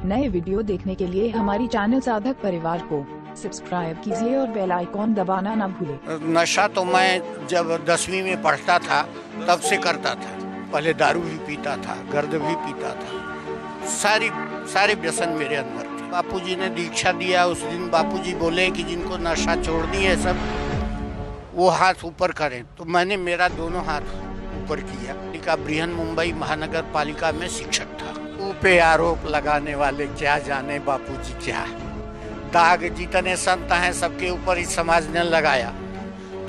नए वीडियो देखने के लिए हमारी चैनल साधक परिवार को सब्सक्राइब कीजिए और बेल आइकॉन दबाना ना भूलें। नशा तो मैं जब 10वीं में पढ़ता था तब से करता था। पहले दारू भी पीता था, गर्द भी पीता था, सारे व्यसन मेरे अंदर थे। बापूजी ने दीक्षा दिया उस दिन। बापूजी बोले कि जिनको नशा छोड़नी है सब वो हाथ ऊपर करें, तो मैंने मेरा दोनों हाथ ऊपर किया। बृहन मुंबई महानगर पालिका में शिक्षक था। पे आरोप लगाने वाले क्या जाने बापूजी क्या। दाग जितने संत हैं सबके ऊपर इस समाज ने लगाया।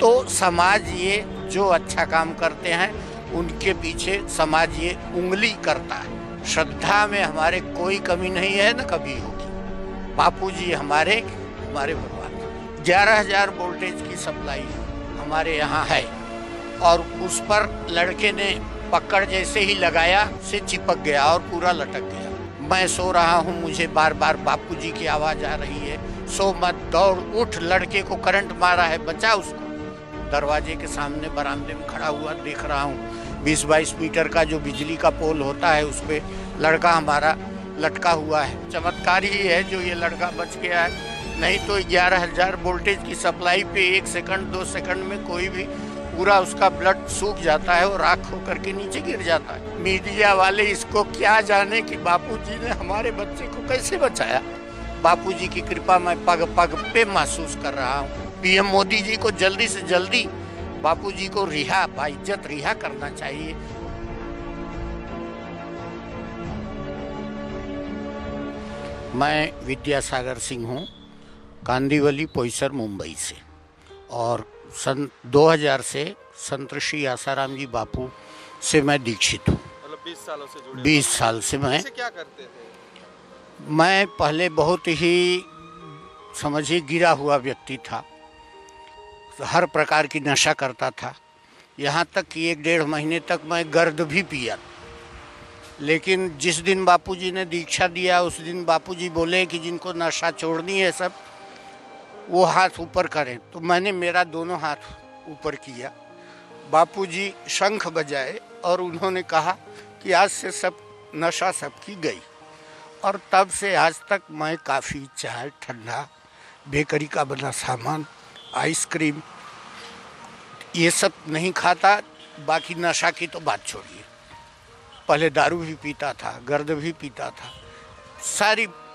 तो समाज ये जो अच्छा काम करते हैं उनके पीछे समाज ये उंगली करता है। श्रद्धा में हमारे कोई कमी नहीं है, न कभी होगी। बापूजी हमारे भगवान। 11,000 वोल्टेज की सप्लाई हमारे यहाँ है और उस पर लड़के ने पकड़ जैसे ही लगाया से चिपक गया और पूरा लटक गया। मैं सो रहा हूँ, मुझे बार बार बापूजी की आवाज आ रही है, सो मत, दौड़ उठ, लड़के को करंट मारा है, बचा उसको। दरवाजे के सामने बरामदे में खड़ा हुआ देख रहा हूँ। 20-22 मीटर का जो बिजली का पोल होता है उस पे लड़का हमारा लटका हुआ है। चमत्कार ही है जो ये लड़का बच गया है, नहीं तो 11,000 वोल्टेज की सप्लाई पे 1 सेकंड 2 सेकंड में कोई भी पूरा उसका ब्लड सूख जाता है और राख होकर के नीचे गिर जाता है। मीडिया वाले इसको क्या जाने कि बापूजी ने हमारे बच्चे को कैसे बचाया। बापूजी की कृपा मैं पग पग पे महसूस कर रहा हूँ। पीएम मोदी जी को जल्दी से जल्दी बापूजी को बाइज्जत रिहा करना चाहिए। मैं विद्यासागर सिंह हूँ, कांदीवली पोईसर मुंबई से, और सन 2000 से संत श्री आसाराम जी बापू से मैं दीक्षित हूँ। मतलब 20 सालों से जुड़े? 20 साल से मैं। क्या करते थे? मैं पहले बहुत ही समझिए गिरा हुआ व्यक्ति था। हर प्रकार की नशा करता था। यहाँ तक कि 1-1.5 महीने तक मैं गर्द भी पिया। लेकिन जिस दिन बापूजी ने दीक्षा दिया उस दिन बापूजी बोले कि जिनको नशा छोड़नी है सब वो हाथ ऊपर करें, तो मैंने मेरा दोनों हाथ ऊपर किया। बापूजी शंख बजाए और उन्होंने कहा कि आज से सब नशा सबकी गई। और तब से आज तक मैं काफ़ी चाय, ठंडा, बेकरी का बना सामान, आइसक्रीम ये सब नहीं खाता। बाकी नशा की तो बात छोड़िए। पहले दारू भी पीता था, गर्द भी पीता था,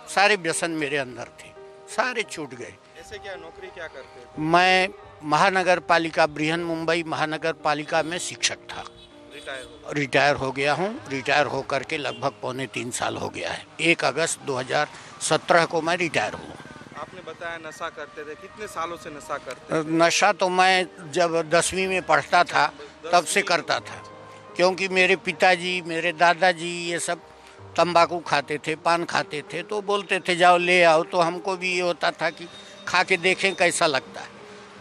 सारे व्यसन मेरे अंदर थे, सारे छूट गए। ऐसे क्या नौकरी क्या करते थे? मैं महानगर पालिका, बृहन मुंबई महानगर पालिका में शिक्षक था। रिटायर हो गया हूँ। रिटायर होकर के लगभग 2.25 साल हो गया है। 1 अगस्त 2017 को मैं रिटायर हुआ। आपने बताया नशा करते थे, कितने सालों से नशा करते थे? नशा तो मैं जब 10वीं में पढ़ता था तब से करता था, क्योंकि मेरे पिताजी, मेरे दादाजी ये सब तंबाकू खाते थे, पान खाते थे, तो बोलते थे जाओ ले आओ। तो हमको भी ये होता था कि खा के देखें कैसा लगता है,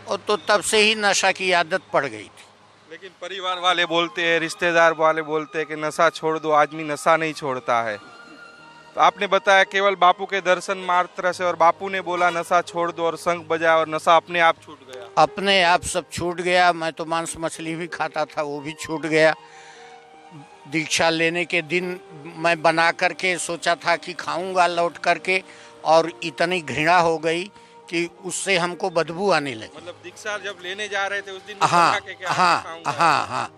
और तो तब से ही नशा की आदत पड़ गई थी। लेकिन परिवार वाले बोलते हैं, रिश्तेदार वाले बोलते हैं कि नशा छोड़ दो, आदमी नशा नहीं छोड़ता है। तो आपने बताया केवल बापू के दर्शन मात्र से और बापू ने बोला नशा छोड़ दो और शंख बजाया और नशा अपने आप छूट गया। अपने आप सब छूट गया। मैं तो मांस मछली भी खाता था, वो भी छूट गया। दीक्षा लेने के दिन मैं बना करके सोचा था कि खाऊंगा लौट करके, और इतनी घृणा हो गई कि उससे हमको बदबू आने लगी। मतलब दीक्षा जब लेने जा रहे थे उस दिन हाँ,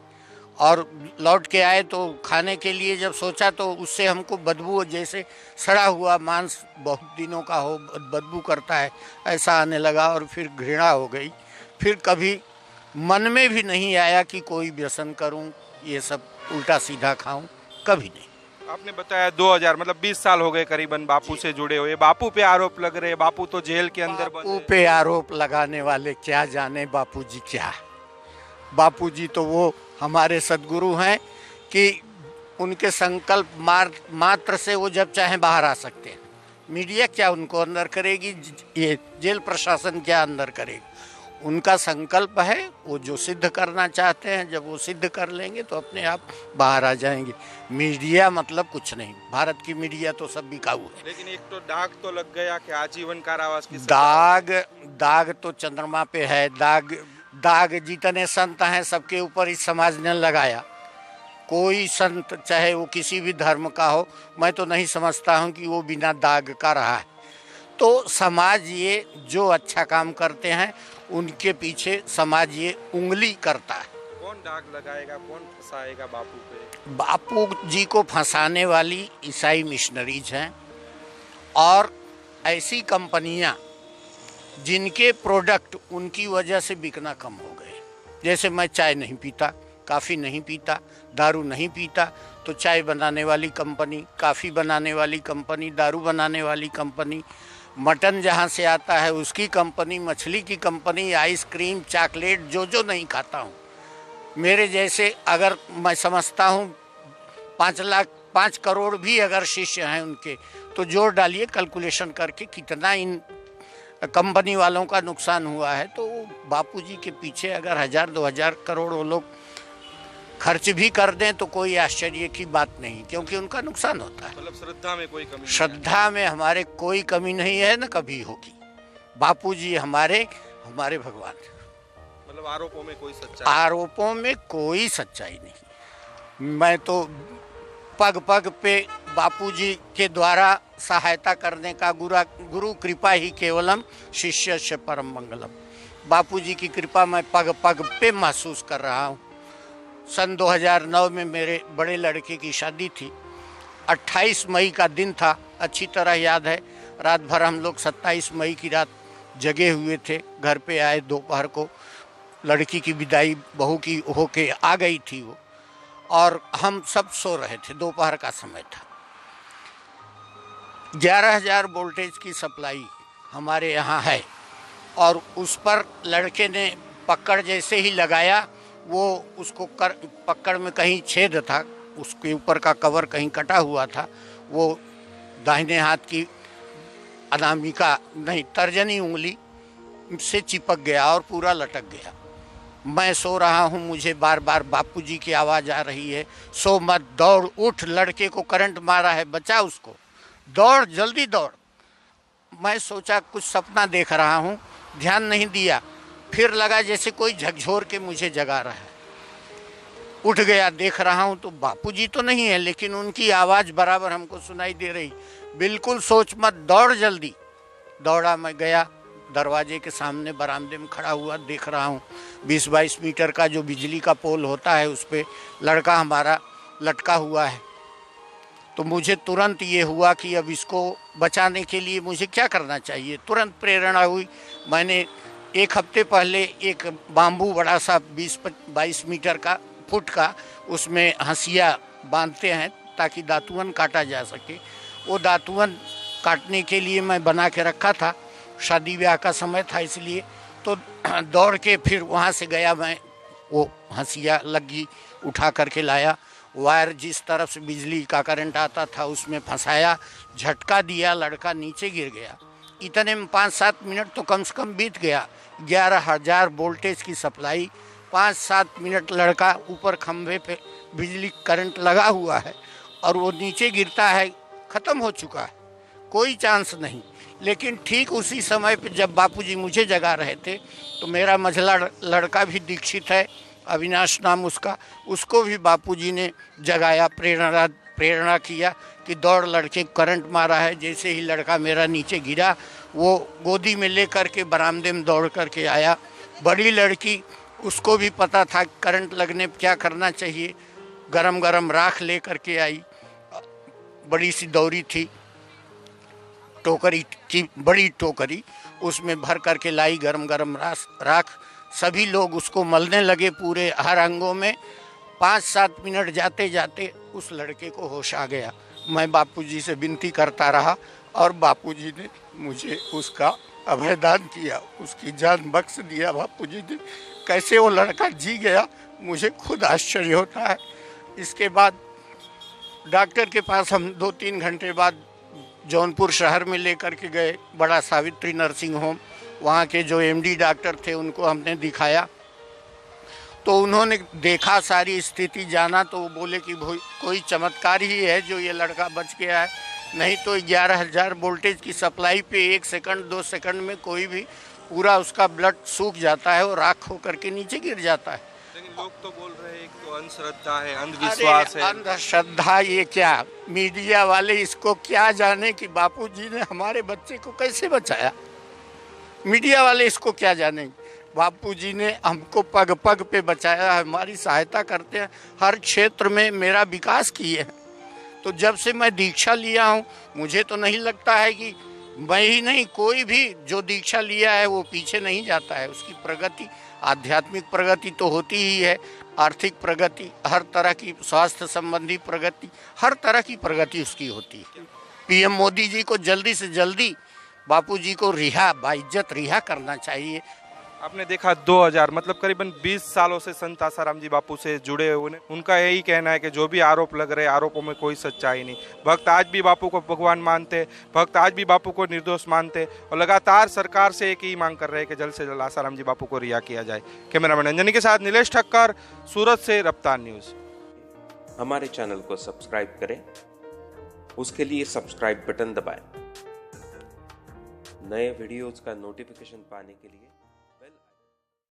और लौट के आए तो खाने के लिए जब सोचा तो उससे हमको बदबू, जैसे सड़ा हुआ मांस बहुत दिनों का हो बदबू करता है, ऐसा आने लगा। और फिर घृणा हो गई। फिर कभी मन में भी नहीं आया कि कोई व्यसन करूं, ये सब उल्टा सीधा खाऊं, कभी नहीं। आपने बताया 2000 मतलब 20 साल हो गए करीबन बापू से जुड़े हुए। बापू पे आरोप लग रहे हैं, बापू तो जेल के अंदर बंद है। बापू पे आरोप लगाने वाले क्या जाने बापूजी क्या। बापूजी तो वो हमारे सद्गुरु हैं कि उनके संकल्प मात्र से वो जब चाहे बाहर आ सकते हैं। मीडिया क्या उनको अंदर करेगी, ये जेल प्रशासन क्या अंदर करेगी। उनका संकल्प है, वो जो सिद्ध करना चाहते हैं, जब वो सिद्ध कर लेंगे तो अपने आप बाहर आ जाएंगे। मीडिया मतलब कुछ नहीं। भारत की मीडिया तो सब बिकाऊ है। लेकिन एक तो दाग तो लग गया कि आजीवन कारावास की दाग तो चंद्रमा पे है। दाग जितने संत हैं सबके ऊपर इस समाज ने लगाया। कोई संत चाहे वो किसी भी धर्म का हो, मैं तो नहीं समझता हूँ कि वो बिना दाग का रहा है। तो समाज ये जो अच्छा काम करते हैं उनके पीछे समाज ये उंगली करता है। कौन दाग लगाएगा, कौन फंसाएगा बापू पे? बापू जी को फंसाने वाली ईसाई मिशनरीज हैं और ऐसी कंपनियां जिनके प्रोडक्ट उनकी वजह से बिकना कम हो गए। जैसे मैं चाय नहीं पीता, कॉफ़ी नहीं पीता, दारू नहीं पीता, तो चाय बनाने वाली कंपनी, कॉफ़ी बनाने वाली कंपनी, दारू बनाने वाली कंपनी, मटन जहाँ से आता है उसकी कंपनी, मछली की कंपनी, आइसक्रीम, चॉकलेट, जो नहीं खाता हूँ। मेरे जैसे अगर मैं समझता हूँ 5 करोड़ भी अगर शिष्य हैं उनके, तो जोड़ डालिए कैलकुलेशन करके कितना इन कंपनी वालों का नुकसान हुआ है। तो बापूजी के पीछे अगर 1000-2000 करोड़ वो लोग खर्च भी कर दें तो कोई आश्चर्य की बात नहीं, क्योंकि उनका नुकसान होता है। मतलब श्रद्धा में कोई कमी? श्रद्धा में हमारे कोई कमी नहीं है, न कभी होगी। बापूजी हमारे भगवान। मतलब आरोपों में कोई सच्चाई? आरोपों में कोई सच्चाई नहीं। मैं तो पग पग पे बापूजी के द्वारा सहायता करने का गुरु कृपा ही केवलम शिष्यस्य परम मंगलम। बापूजी की कृपा मैं पग पग पे महसूस कर रहा हूँ। सन 2009 में मेरे बड़े लड़के की शादी थी। 28 मई का दिन था, अच्छी तरह याद है। रात भर हम लोग 27 मई की रात जगे हुए थे। घर पे आए दोपहर को, लड़की की विदाई बहू की होके आ गई थी वो, और हम सब सो रहे थे। दोपहर का समय था। 11,000 वोल्टेज की सप्लाई हमारे यहाँ है, और उस पर लड़के ने पकड़ जैसे ही लगाया, वो उसको पकड़ में कहीं छेद था, उसके ऊपर का कवर कहीं कटा हुआ था, वो दाहिने हाथ की अनामिका नहीं तर्जनी उंगली से चिपक गया और पूरा लटक गया। मैं सो रहा हूँ, मुझे बार बार बापूजी की आवाज़ आ रही है, सो मत, दौड़ उठ, लड़के को करंट मारा है, बचा उसको, दौड़ जल्दी दौड़। मैं सोचा कुछ सपना देख रहा हूँ, ध्यान नहीं दिया। फिर लगा जैसे कोई झकझोर के मुझे जगा रहा है। उठ गया, देख रहा हूँ तो बापूजी तो नहीं है, लेकिन उनकी आवाज़ बराबर हमको सुनाई दे रही, बिल्कुल सोच मत, दौड़ जल्दी। दौड़ा, मैं गया, दरवाजे के सामने बरामदे में खड़ा हुआ, देख रहा हूँ 20-22 मीटर का जो बिजली का पोल होता है उस पर लड़का हमारा लटका हुआ है। तो मुझे तुरंत ये हुआ कि अब इसको बचाने के लिए मुझे क्या करना चाहिए। तुरंत प्रेरणा हुई। मैंने 1 हफ्ते पहले एक बाम्बू बड़ा सा 20-22 मीटर का फुट का, उसमें हंसिया बांधते हैं ताकि दातुअन काटा जा सके, वो दातुअन काटने के लिए मैं बना के रखा था। शादी ब्याह का समय था इसलिए। तो दौड़ के फिर वहाँ से गया मैं, वो हंसिया लगी उठा करके लाया, वायर जिस तरफ से बिजली का करंट आता था उसमें फंसाया, झटका दिया, लड़का नीचे गिर गया। इतने में 5-7 मिनट तो कम से कम बीत गया। 11,000 वोल्टेज की सप्लाई, 5-7 मिनट लड़का ऊपर खंभे पे बिजली करंट लगा हुआ है और वो नीचे गिरता है, ख़त्म हो चुका है, कोई चांस नहीं। लेकिन ठीक उसी समय पे जब बापूजी मुझे जगा रहे थे तो मेरा मझला लड़का भी दीक्षित है, अविनाश नाम उसका, उसको भी बापूजी ने जगाया, प्रेरणा किया कि दौड़, लड़के करंट मारा है। जैसे ही लड़का मेरा नीचे गिरा, वो गोदी में ले करके बरामदे में दौड़ करके आया। बड़ी लड़की, उसको भी पता था करंट लगने पर क्या करना चाहिए, गरम गरम राख ले करके आई। बड़ी सी दौरी थी, टोकरी की बड़ी टोकरी, उसमें भर करके लाई गरम गरम राख। सभी लोग उसको मलने लगे पूरे हर अंगों में। 5-7 मिनट जाते जाते उस लड़के को होश आ गया। मैं बापूजी से विनती करता रहा और बापूजी ने मुझे उसका अभयदान किया, उसकी जान बख्श दिया बापूजी ने। कैसे वो लड़का जी गया, मुझे खुद आश्चर्य होता है। इसके बाद डॉक्टर के पास हम 2-3 घंटे बाद जौनपुर शहर में लेकर के गए, बड़ा सावित्री नर्सिंग होम। वहाँ के जो एमडी डॉक्टर थे उनको हमने दिखाया, तो उन्होंने देखा, सारी स्थिति जाना, तो वो बोले कि कोई चमत्कार ही है जो ये लड़का बच गया है, नहीं तो 11,000 वोल्टेज की सप्लाई पे 1 सेकंड 2 सेकंड में कोई भी पूरा उसका ब्लड सूख जाता है और राख होकर के नीचे गिर जाता है। लेकिन लोग तो बोल रहे हैं, एक तो अंधश्रद्धा है, अंधविश्वास है। अंधश्रद्धा ये क्या, मीडिया वाले इसको क्या जाने कि बापूजी ने हमारे बच्चे को कैसे बचाया। मीडिया वाले इसको क्या जाने, बापूजी ने हमको पग पग पे बचाया, हमारी सहायता करते हैं, हर क्षेत्र में मेरा विकास किए हैं। तो जब से मैं दीक्षा लिया हूँ, मुझे तो नहीं लगता है कि मैं ही नहीं, कोई भी जो दीक्षा लिया है वो पीछे नहीं जाता है। उसकी प्रगति, आध्यात्मिक प्रगति तो होती ही है, आर्थिक प्रगति, हर तरह की स्वास्थ्य संबंधी प्रगति, हर तरह की प्रगति उसकी होती है। पीएम मोदी जी को जल्दी से जल्दी बापूजी को बाइज्जत रिहा करना चाहिए। आपने देखा 2000 मतलब करीबन 20 सालों से संत आसाराम जी बापू से जुड़े हुए, उनका यही कहना है कि जो भी आरोप लग रहे, आरोपों में कोई सच्चाई नहीं। भक्त आज भी बापू को भगवान मानते, भक्त आज भी बापू को निर्दोष मानते और लगातार सरकार से एक ही मांग कर रहे हैं कि जल्द से जल्द आसाराम जी बापू को रिहा किया जाए। कैमरामैन अंजनी के साथ नीलेश ठक्कर, सूरत से रफ्तार न्यूज। हमारे चैनल को सब्सक्राइब करें, उसके लिए सब्सक्राइब बटन दबाएं। नए वीडियोज का नोटिफिकेशन पाने के लिए